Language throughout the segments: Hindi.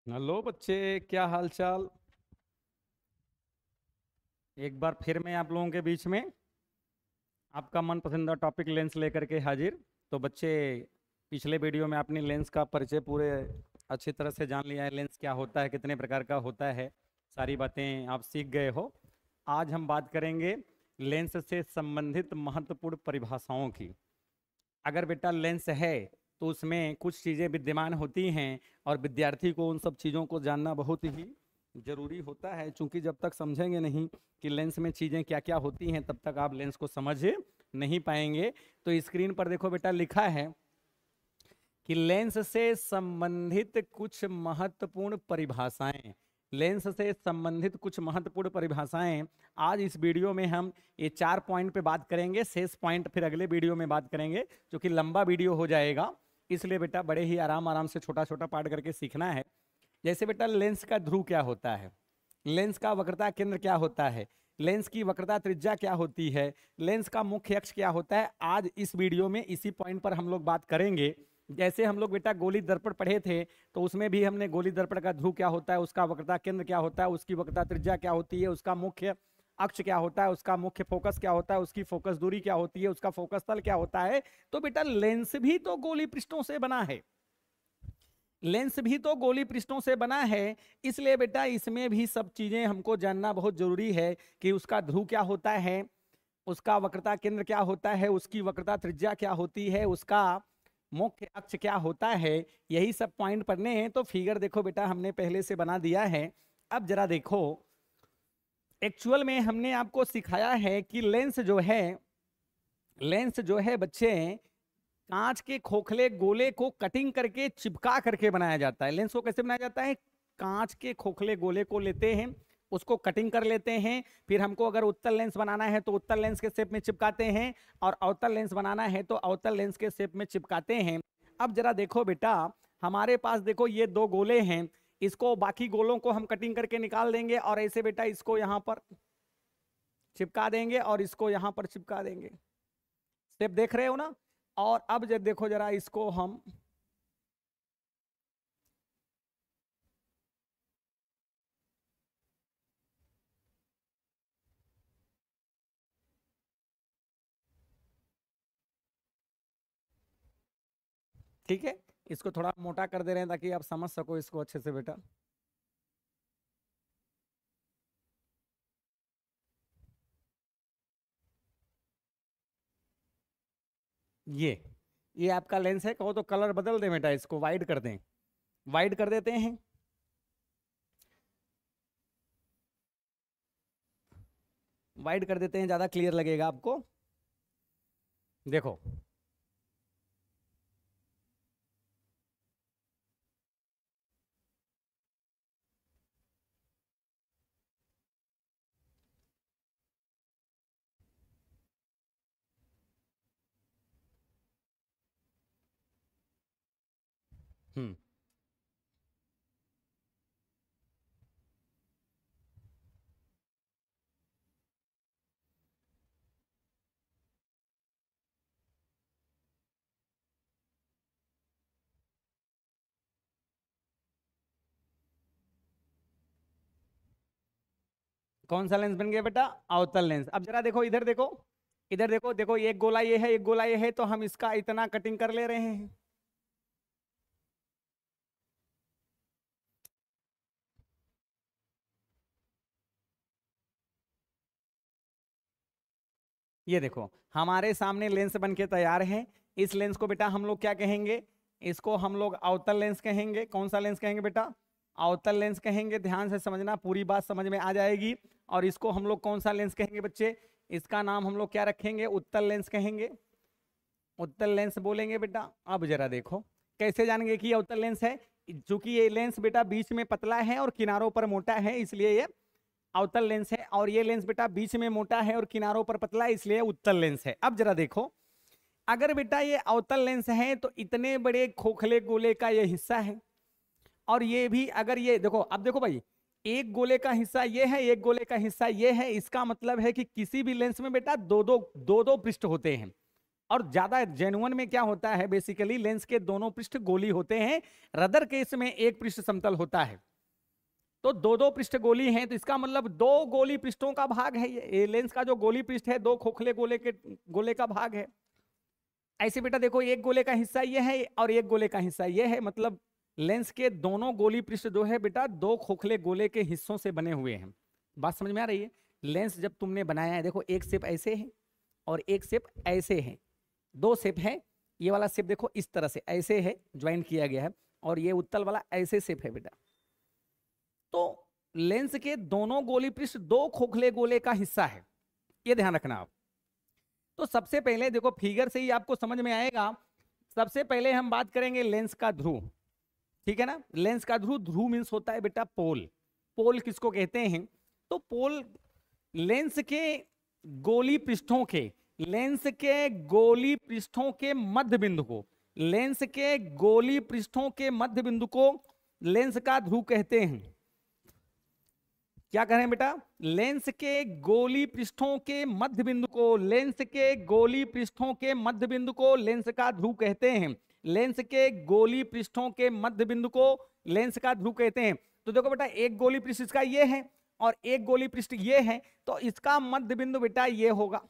हेलो बच्चे, क्या हाल चाल। एक बार फिर मैं आप लोगों के बीच में आपका मन पसंदीदा टॉपिक लेंस लेकर के हाजिर। तो बच्चे, पिछले वीडियो में आपने लेंस का परिचय पूरे अच्छी तरह से जान लिया है। लेंस क्या होता है, कितने प्रकार का होता है, सारी बातें आप सीख गए हो। आज हम बात करेंगे लेंस से संबंधित महत्वपूर्ण परिभाषाओं की। अगर बेटा लेंस है तो उसमें कुछ चीज़ें विद्यमान होती हैं और विद्यार्थी को उन सब चीज़ों को जानना बहुत ही जरूरी होता है, क्योंकि जब तक समझेंगे नहीं कि लेंस में चीज़ें क्या क्या होती हैं तब तक आप लेंस को समझ नहीं पाएंगे। तो स्क्रीन पर देखो बेटा, लिखा है कि लेंस से संबंधित कुछ महत्वपूर्ण परिभाषाएं। लेंस से संबंधित कुछ महत्वपूर्ण परिभाषाएं आज इस वीडियो में हम ये 4 पॉइंट पे बात करेंगे। शेष पॉइंट फिर अगले वीडियो में बात करेंगे, क्योंकि लंबा वीडियो हो जाएगा। इसलिए बेटा बड़े ही आराम आराम से छोटा छोटा पार्ट करके सीखना है। जैसे बेटा, लेंस का ध्रुव क्या होता है, लेंस का वक्रता केंद्र क्या होता है, लेंस की वक्रता त्रिज्या क्या होती है, लेंस का मुख्य अक्ष क्या होता है, आज इस वीडियो में इसी पॉइंट पर हम लोग बात करेंगे। जैसे हम लोग बेटा गोली दर्पण पढ़े थे, तो उसमें भी हमने गोली दर्पण का ध्रुव क्या होता है, उसका वक्रता केंद्र क्या होता है, उसकी वक्रता त्रिज्या क्या होती है, उसका मुख्य अक्ष क्या होता है, उसका मुख्य फोकस क्या होता है, उसकी फोकस दूरी क्या होती है, उसका फोकस तल क्या होता है। तो बेटा लेंस भी तो गोली पृष्ठों से बना है, लेंस भी तो गोली पृष्ठों से बना है। इसलिए बेटा इसमें भी सब चीजें हमको जानना बहुत जरूरी है कि उसका ध्रुव क्या होता है, उसका वक्रता केंद्र क्या होता है, उसकी वक्रता त्रिज्या क्या होती है, उसका मुख्य अक्ष क्या होता है। यही सब पॉइंट पढ़ने हैं। तो फिगर देखो बेटा, हमने पहले से बना दिया है। अब जरा देखो, एक्चुअल में हमने आपको सिखाया है कि लेंस जो है, लेंस जो है बच्चे, कांच के खोखले गोले को कटिंग करके चिपका करके बनाया जाता है। लेंस को कैसे बनाया जाता है, कांच के खोखले गोले को लेते हैं, उसको कटिंग कर लेते हैं, फिर हमको अगर उत्तल लेंस बनाना है तो उत्तल लेंस के शेप में चिपकाते हैं, और अवतल लेंस बनाना है तो अवतल लेंस के शेप में चिपकाते हैं। अब जरा देखो बेटा, हमारे पास देखो ये दो गोले हैं, इसको बाकी गोलों को हम कटिंग करके निकाल देंगे, और ऐसे बेटा इसको यहां पर चिपका देंगे और इसको यहां पर चिपका देंगे। शेप देख रहे हो ना। और अब जब देखो जरा इसको हम, ठीक है, इसको थोड़ा मोटा कर दे रहे हैं ताकि आप समझ सको इसको अच्छे से बेटा। ये ये आपका लेंस है, कहो तो कलर बदल दें बेटा, इसको वाइड कर दें, वाइड कर देते हैं, वाइड कर देते हैं, ज्यादा क्लियर लगेगा आपको। देखो, हम्म, कौन सा लेंस बन गया बेटा, अवतल लेंस। अब जरा देखो इधर देखो, इधर देखो, देखो एक गोला ये है, एक गोला ये है, तो हम इसका इतना कटिंग कर ले रहे हैं। ये देखो हमारे सामने लेंस बन के तैयार है। इस लेंस को बेटा हम लोग क्या कहेंगे, इसको हम लोग अवतल लेंस कहेंगे। कौन सा लेंस कहेंगे बेटा, अवतल लेंस कहेंगे। ध्यान से समझना, पूरी बात समझ में आ जाएगी। और इसको हम लोग कौन सा लेंस कहेंगे बच्चे, इसका नाम हम लोग क्या रखेंगे, उत्तल लेंस कहेंगे, उत्तल लेंस बोलेंगे बेटा। अब जरा देखो कैसे जानेंगे कि ये उत्तल लेंस है, चूंकि ये लेंस बेटा बीच में पतला है और किनारों पर मोटा है, इसलिए ये अवतल लेंस है। और ये लेंस बेटा बीच में मोटा है और किनारों पर पतला है, इसलिए उत्तल लेंस है। अब जरा देखो, अगर बेटा ये अवतल लेंस है तो इतने बड़े खोखले गोले का ये हिस्सा है, और ये भी अगर ये देखो, अब देखो भाई, एक गोले का हिस्सा ये है, एक गोले का हिस्सा ये है। इसका मतलब है कि किसी भी लेंस में बेटा दो दो पृष्ठ होते हैं। और ज्यादा जेन्युइन में क्या होता है, बेसिकली लेंस के दोनों पृष्ठ गोली होते हैं, रदर केस में एक पृष्ठ समतल होता है। तो दो दो पृष्ठ गोली हैं, तो इसका मतलब दो गोली पृष्ठों का भाग है ये लेंस का जो गोली पृष्ठ है, दो खोखले गोले का भाग है। ऐसे बेटा देखो, एक गोले का हिस्सा ये है और एक गोले का हिस्सा ये है, मतलब लेंस के दोनों गोली पृष्ठ जो है बेटा दो खोखले गोले के हिस्सों से बने हुए हैं। बात समझ में आ रही है? लेंस जब तुमने बनाया है, देखो एक शेप ऐसे है और एक शेप ऐसे है, दो शेप है। ये वाला शेप देखो इस तरह से ऐसे है, ज्वाइन किया गया है, और ये उत्तल वाला ऐसे शेप है बेटा। तो लेंस के दोनों गोली पृष्ठ दो खोखले गोले का हिस्सा है, ये ध्यान रखना आप। तो सबसे पहले देखो, फिगर से ही आपको समझ में आएगा। सबसे पहले हम बात करेंगे लेंस का ध्रुव, ठीक है ना। लेंस का ध्रुव, ध्रुव मीन्स होता है बेटा पोल। पोल किसको कहते हैं? तो पोल लेंस के गोली पृष्ठों के, लेंस के गोली पृष्ठों के मध्य बिंदु को, लेंस के गोली पृष्ठों के मध्य बिंदु को लेंस का ध्रुव कहते हैं। क्या करें बेटा? लेंस के गोली पृष्ठों के मध्य बिंदु को, लेंस के गोली पृष्ठों के मध्य बिंदु को लेंस का ध्रुव कहते हैं। लेंस के गोली पृष्ठों के मध्य बिंदु को लेंस का ध्रुव कहते हैं। तो देखो बेटा, एक गोली पृष्ठ इसका ये है और एक गोली पृष्ठ ये है, तो इसका मध्य बिंदु बेटा ये होगा,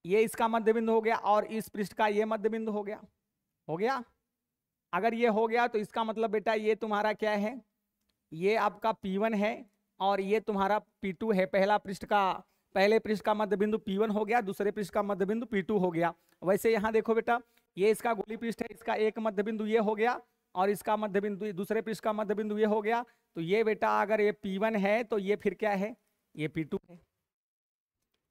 ये इसका मध्य बिंदु हो गया, और इस पृष्ठ का ये मध्य बिंदु हो गया। हो गया? अगर ये हो गया तो इसका मतलब बेटा ये तुम्हारा क्या है, ये आपका P1 है और ये तुम्हारा P2 है। पहला पृष्ठ का, पहले पृष्ठ का मध्य बिंदु P1 हो गया, दूसरे पृष्ठ का मध्य बिंदु P2 हो गया। वैसे यहाँ देखो बेटा, ये इसका गोली पृष्ठ है, इसका एक मध्य बिंदु ये हो गया और इसका मध्य बिंदु, दूसरे पृष्ठ का मध्य बिंदु ये हो गया। तो ये बेटा अगर ये P1 है तो ये फिर क्या है, ये P2 है।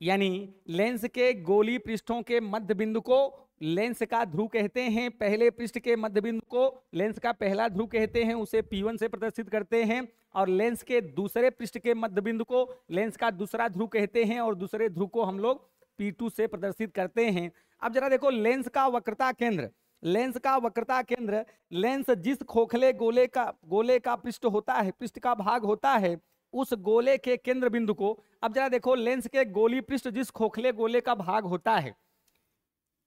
यानी लेंस के गोली पृष्ठों के मध्य बिंदु को लेंस का ध्रुव कहते हैं। पहले पृष्ठ के मध्य बिंदु को लेंस का पहला ध्रुव कहते हैं, उसे P1 से प्रदर्शित करते हैं। और लेंस के दूसरे पृष्ठ के मध्य बिंदु को लेंस का दूसरा ध्रुव कहते हैं, और दूसरे ध्रुव को हम लोग P2 से प्रदर्शित करते हैं। अब जरा देखो, लेंस का वक्रता केंद्र, लेंस का वक्रता केंद्र, लेंस जिस खोखले गोले का पृष्ठ होता है, पृष्ठ का भाग होता है, उस गोले के केंद्र बिंदु को, अब जरा देखो, लेंस के गोली पृष्ठ जिस खोखले गोले का भाग होता है,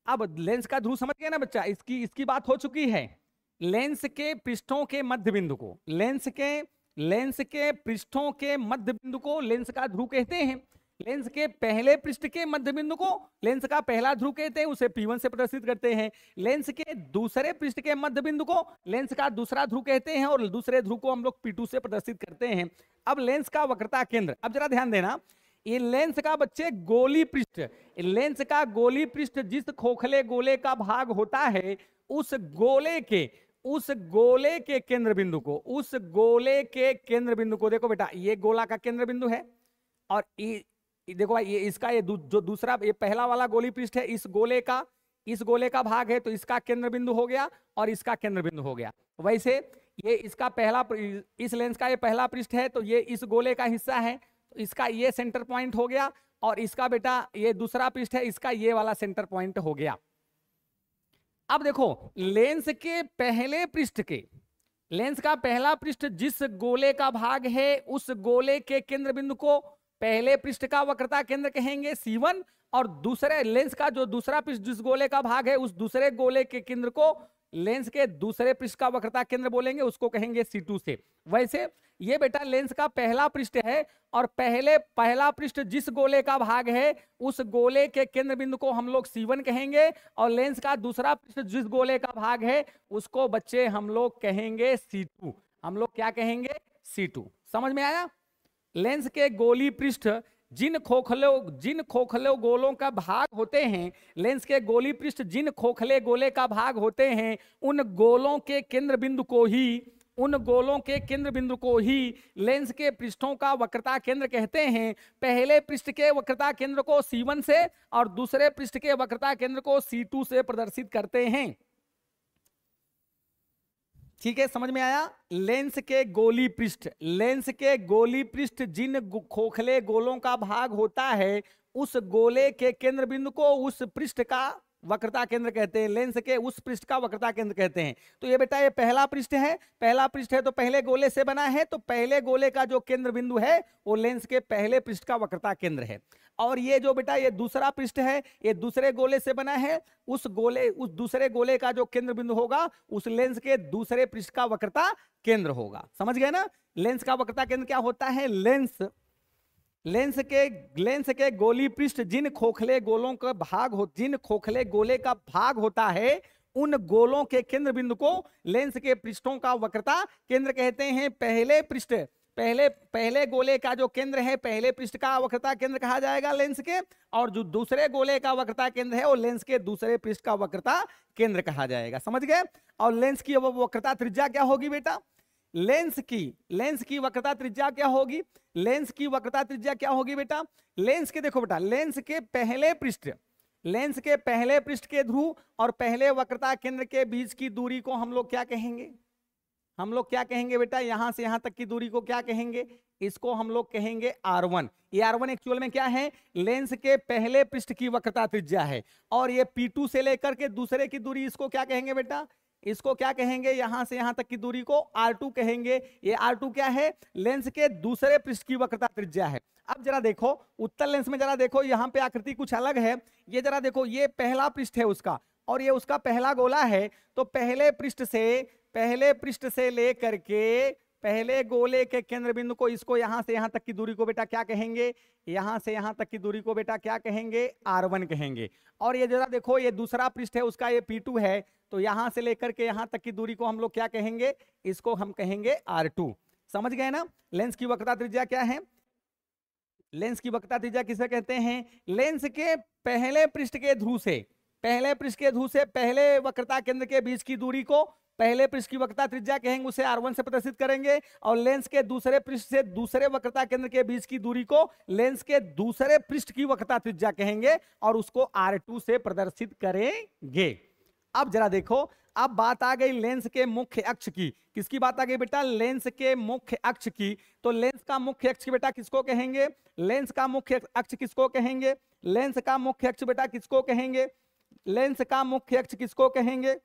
अब लेंस का ध्रुव समझ गए ना बच्चा, इसकी बात हो चुकी है। लेंस के पृष्ठों के मध्य बिंदु को, लेंस के पृष्ठों के मध्य बिंदु को लेंस का ध्रुव कहते हैं। लेंस के पहले पृष्ठ के मध्य बिंदु को लेंस का पहला ध्रुव कहते हैं, उसे P1 से प्रदर्शित करते हैं। लेंस के दूसरे पृष्ठ के मध्य बिंदु को लेंस का दूसरा ध्रुव कहते हैं, और दूसरे ध्रुव को हम लोग P2 से प्रदर्शित करते हैं। अब लेंस का वक्रता केंद्र, अब जरा ध्यान देना, ये लेंस का बच्चे गोली पृष्ठ, लेंस का गोली पृष्ठ जिस खोखले गोले का भाग होता है, उस गोले के केंद्र बिंदु को, उस गोले के केंद्र बिंदु को, देखो बेटा ये गोला का केंद्र बिंदु है, और देखो भाई, ये इसका जो दूसरा, ये पहला वाला गोली पृष्ठ है, इस गोले का भाग है, तो इसका केंद्र बिंदु हो गया और इसका केंद्र बिंदु हो गया। वैसे ये इसका पहला, इस लेंस का ये पहला पृष्ठ है, तो ये इस गोले का हिस्सा है, तो इसका ये सेंटर पॉइंट हो गया, और इसका बेटा ये दूसरा पृष्ठ है, इसका ये वाला सेंटर पॉइंट हो गया। अब देखो, लेंस के पहले पृष्ठ के, लेंस का पहला पृष्ठ जिस गोले का भाग है, उस गोले के केंद्र बिंदु को पहले पृष्ठ का वक्रता केंद्र कहेंगे C1, और दूसरे लेंस का जो दूसरा पृष्ठ जिस गोले का भाग है, उस दूसरे गोले के केंद्र को लेंस के दूसरे पृष्ठ का वक्रता केंद्र बोलेंगे, उसको कहेंगे C2 से। वैसे ये बेटा लेंस का पहला पृष्ठ है, और पहला पृष्ठ जिस गोले का भाग है, उस गोले के केंद्र बिंदु को हम लोग C1 कहेंगे, और लेंस का दूसरा पृष्ठ जिस गोले का भाग है, उसको बच्चे हम लोग कहेंगे C2। हम लोग क्या कहेंगे? C2। समझ में आया? लेंस के गोली पृष्ठ जिन खोखले गोलों का भाग होते हैं, लेंस के गोली पृष्ठ जिन खोखले गोले का भाग होते हैं, उन गोलों के केंद्र बिंदु को ही लेंस के पृष्ठों का वक्रता केंद्र कहते हैं। पहले पृष्ठ के वक्रता केंद्र को C1 से और दूसरे पृष्ठ के वक्रता केंद्र को C2 से प्रदर्शित करते हैं। ठीक है, समझ में आया? लेंस के गोली पृष्ठ जिन खोखले गोलों का भाग होता है, उस गोले के केंद्र बिंदु को उस पृष्ठ का वक्रता केंद्र कहते हैं, लेंस के उस पृष्ठ का वक्रता केंद्र कहते हैं। तो ये बेटा ये पहला पृष्ठ है, तो पहले गोले से बना है, तो पहले गोले का जो केंद्र बिंदु है वो लेंस के पहले पृष्ठ का वक्रता केंद्र है। और ये जो बेटा ये दूसरा पृष्ठ है, ये दूसरे गोले से बना है। उस दूसरे गोले का जो केंद्र बिंदु होगा उस लेंस के दूसरे पृष्ठ का वक्रता केंद्र होगा। समझ गए ना? लेंस का वक्रता केंद्र क्या होता है? लेंस के गोली पृष्ठ जिन खोखले गोले का भाग होता है, उन गोलों के केंद्र बिंदु को लेंस के पृष्ठों का वक्रता केंद्र कहते हैं। पहले गोले का जो केंद्र है, पहले पृष्ठ का वक्रता केंद्र कहा जाएगा लेंस के, और जो दूसरे गोले का वक्रता केंद्र है वो लेंस के दूसरे पृष्ठ का वक्रता केंद्र कहा जाएगा। समझ गए? और लेंस की वक्रता त्रिज्या क्या होगी बेटा? लेंस की वक्रता त्रिज्या क्या होगी? लेंस की वक्रता त्रिज्या क्या होगी बेटा? लेंस के देखो बेटा, लेंस के पहले पृष्ठ के ध्रुव और पहले वक्रता केंद्र के बीच की दूरी को हम लोग क्या कहेंगे? हम लोग क्या कहेंगे बेटा? यहां से यहां तक की दूरी को क्या कहेंगे? इसको हम लोग कहेंगे R1। ये R1 एक्चुअल में क्या है? लेंस के पहले पृष्ठ की वक्रता त्रिज्या है। और ये P2 से लेकर के दूसरे की दूरी, इसको क्या कहेंगे बेटा? इसको क्या कहेंगे? यहां से यहां तक की दूरी को R2 कहेंगे। ये R2 क्या है? लेंस के दूसरे पृष्ठ की वक्रता त्रिज्या है। अब जरा देखो उत्तल लेंस में, जरा देखो यहां पे आकृति कुछ अलग है। ये जरा देखो, ये पहला पृष्ठ है उसका और ये उसका पहला गोला है। तो पहले पृष्ठ से लेकर के पहले गोले के केंद्र बिंदु को, इसको यहां से यहां तक की दूरी को बेटा क्या कहेंगे? यहां से यहां तक की दूरी को बेटा क्या कहेंगे? R1 कहेंगे। और ये जरा देखो, ये दूसरा पृष्ठ है उसका, ये P2 है। तो यहां से लेकर के यहां तक की दूरी को हम लोग क्या कहेंगे? इसको हम कहेंगे R2। समझ गए ना? लेंस की वक्रता त्रिज्या क्या है? लेंस की वक्रता त्रिज्या किसे कहते हैं? लेंस के पहले पृष्ठ के ध्रुव से पहले वक्रता केंद्र के बीच की दूरी को पहले पृष्ठ की वक्रता त्रिज्या कहेंगे, उसे R1 से प्रदर्शित करेंगे। और लेंस के दूसरे पृष्ठ से दूसरे वक्रता केंद्र के बीच की दूरी को लेंस के दूसरे पृष्ठ की वक्रता त्रिज्या कहेंगे और उसको R2 से प्रदर्शित करेंगे। अब जरा देखो, अब बात आ गई लेंस के मुख्य अक्ष की। किसकी बात आ गई बेटा? लेंस के मुख्य अक्ष की। तो लेंस का मुख्य अक्ष बेटा किसको कहेंगे? लेंस का मुख्य अक्ष किसको कहेंगे? लेंस का मुख्य अक्ष बेटा किसको कहेंगे? लेंस का मुख्य अक्ष किसको कहेंगे?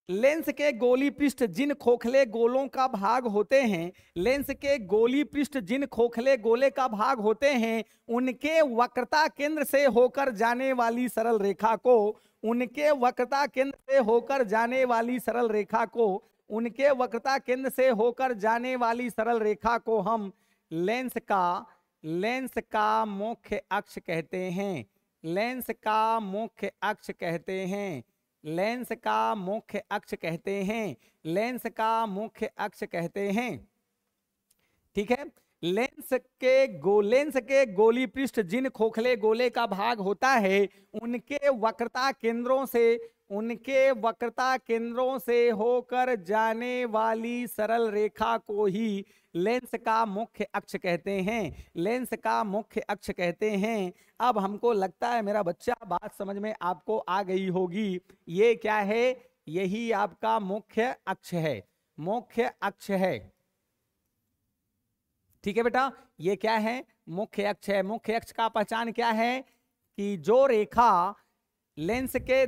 लेंस के गोली पृष्ठ जिन खोखले गोलों का भाग होते हैं, लेंस के गोली पृष्ठ जिन खोखले गोले का भाग होते हैं, उनके वक्रता केंद्र से होकर जाने वाली सरल रेखा को उनके वक्रता केंद्र से होकर जाने वाली सरल रेखा को उनके वक्रता केंद्र से होकर जाने वाली सरल रेखा को हम लेंस का मुख्य अक्ष कहते हैं। लेंस का मुख्य अक्ष कहते हैं। लेंस का मुख्य अक्ष कहते हैं। लेंस का मुख्य अक्ष कहते हैं। ठीक है? लेंस के गोली पृष्ठ जिन खोखले गोले का भाग होता है, उनके वक्रता केंद्रों से होकर जाने वाली सरल रेखा को ही लेंस का मुख्य अक्ष कहते हैं। लेंस का मुख्य अक्ष कहते हैं। अब हमको लगता है मेरा बच्चा बात समझ में आपको आ गई होगी। ये क्या है? यही आपका मुख्य अक्ष है। मुख्य अक्ष है। ठीक है बेटा, ये क्या है? मुख्य अक्ष है। मुख्य अक्ष का पहचान क्या है? कि जो रेखा लेंस के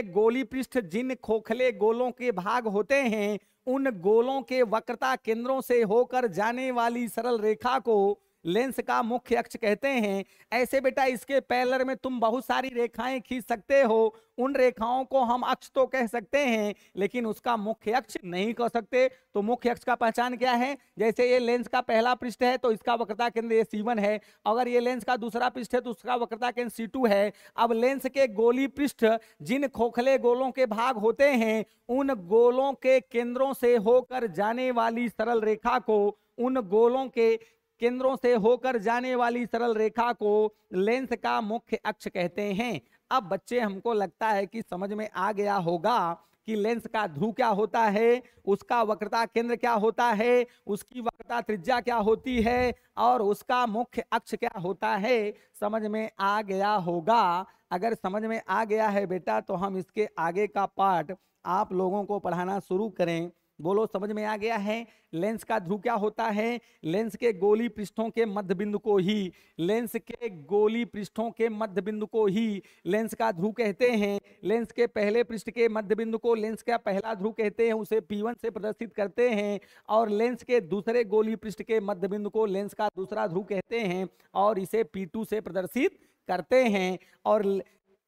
गोली पृष्ठ जिन खोखले गोलों के भाग होते हैं, उन गोलों के वक्रता केंद्रों से होकर जाने वाली सरल रेखा को लेंस का मुख्य अक्ष कहते हैं। ऐसे बेटा इसके पैरेलल में तुम बहुत सारी रेखाएं खींच सकते हो। उन रेखाओं को हम अक्ष तो कह सकते हैं, लेकिन उसका मुख्य अक्ष नहीं कह सकते। तो मुख्य अक्ष का पहचान क्या है? जैसे ये लेंस का पहला पृष्ठ है तो इसका वक्रता केंद्र ये C1 है। अगर ये लेंस का दूसरा पृष्ठ है तो उसका वक्रता केंद्र C2 है। अब लेंस के गोली पृष्ठ जिन खोखले गोलों के भाग होते हैं, उन गोलों के केंद्रों से होकर जाने वाली सरल रेखा को उन गोलों के केंद्रों से होकर जाने वाली सरल रेखा को लेंस का मुख्य अक्ष कहते हैं। अब बच्चे हमको लगता है कि समझ में आ गया होगा कि लेंस का ध्रुव क्या होता है, उसका वक्रता केंद्र क्या होता है, उसकी वक्रता त्रिज्या क्या होती है और उसका मुख्य अक्ष क्या होता है। समझ में आ गया होगा। अगर समझ में आ गया है बेटा तो हम इसके आगे का पार्ट आप लोगों को पढ़ाना शुरू करें। बोलो समझ में आ गया है। लेंस का ध्रुव क्या होता है? लेंस के गोली पृष्ठों के मध्य बिंदु को ही, लेंस के गोली पृष्ठों के मध्य बिंदु को ही लेंस का ध्रुव कहते हैं। लेंस के पहले पृष्ठ के मध्य बिंदु को लेंस का पहला ध्रुव कहते हैं, उसे P1 से प्रदर्शित करते हैं। और लेंस के दूसरे गोली पृष्ठ के मध्य बिंदु को लेंस का दूसरा ध्रुव कहते हैं और इसे P2 से प्रदर्शित करते हैं। और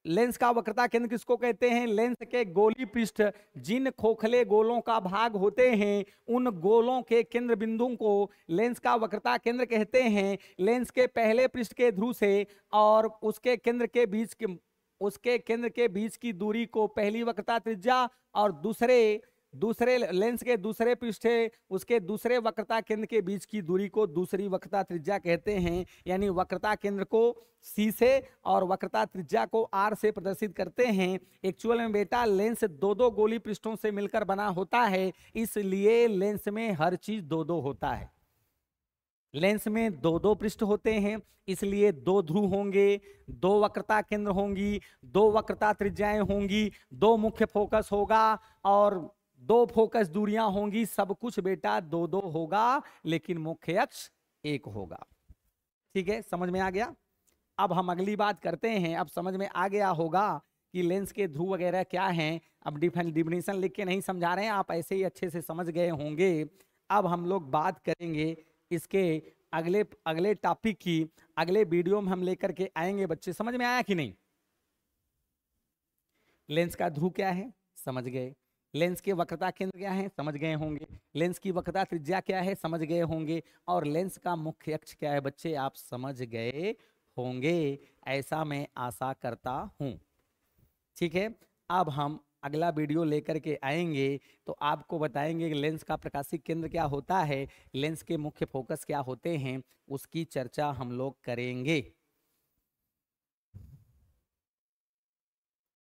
लेंस का वक्रता केंद्र किसको कहते हैं? लेंस के गोली पृष्ठ जिन खोखले गोलों का भाग होते हैं उन गोलों के केंद्र बिंदुओं को लेंस का वक्रता केंद्र कहते हैं। लेंस के पहले पृष्ठ के ध्रुव से और उसके केंद्र के बीच की दूरी को पहली वक्रता त्रिज्या और दूसरे लेंस के दूसरे पृष्ठ उसके दूसरे वक्रता केंद्र के बीच की दूरी को दूसरी वक्रता त्रिज्या कहते हैं। यानी वक्रता केंद्र को C से और वक्रता त्रिज्या को R से प्रदर्शित करते हैं। एक्चुअल में बेटा लेंस दो दो गोली पृष्ठों से मिलकर बना होता है, इसलिए लेंस में हर चीज दो दो होता है। लेंस में दो दो पृष्ठ होते हैं, इसलिए दो ध्रुव होंगे, दो वक्रता केंद्र होंगी, दो वक्रता त्रिज्याएं होंगी, दो मुख्य फोकस होगा और दो फोकस दूरियां होंगी। सब कुछ बेटा दो दो होगा, लेकिन मुख्य अक्ष एक होगा। ठीक है, समझ में आ गया। अब हम अगली बात करते हैं। अब समझ में आ गया होगा कि लेंस के ध्रुव वगैरह क्या हैं। अब डिफिनेशन लिख के नहीं समझा रहे हैं, आप ऐसे ही अच्छे से समझ गए होंगे। अब हम लोग बात करेंगे इसके अगले टॉपिक की। अगले वीडियो में हम लेकर के आएंगे। बच्चे समझ में आया कि नहीं? लेंस का ध्रुव क्या है, समझ गए। लेंस के वक्रता केंद्र क्या है, समझ गए होंगे। लेंस की वक्रता त्रिज्या क्या है, समझ गए होंगे। और लेंस का मुख्य अक्ष क्या है, बच्चे आप समझ गए होंगे, ऐसा मैं आशा करता हूं। ठीक है, अब हम अगला वीडियो लेकर के आएंगे तो आपको बताएंगे कि लेंस का प्रकाशिक केंद्र क्या होता है, लेंस के मुख्य फोकस क्या होते हैं, उसकी चर्चा हम लोग करेंगे।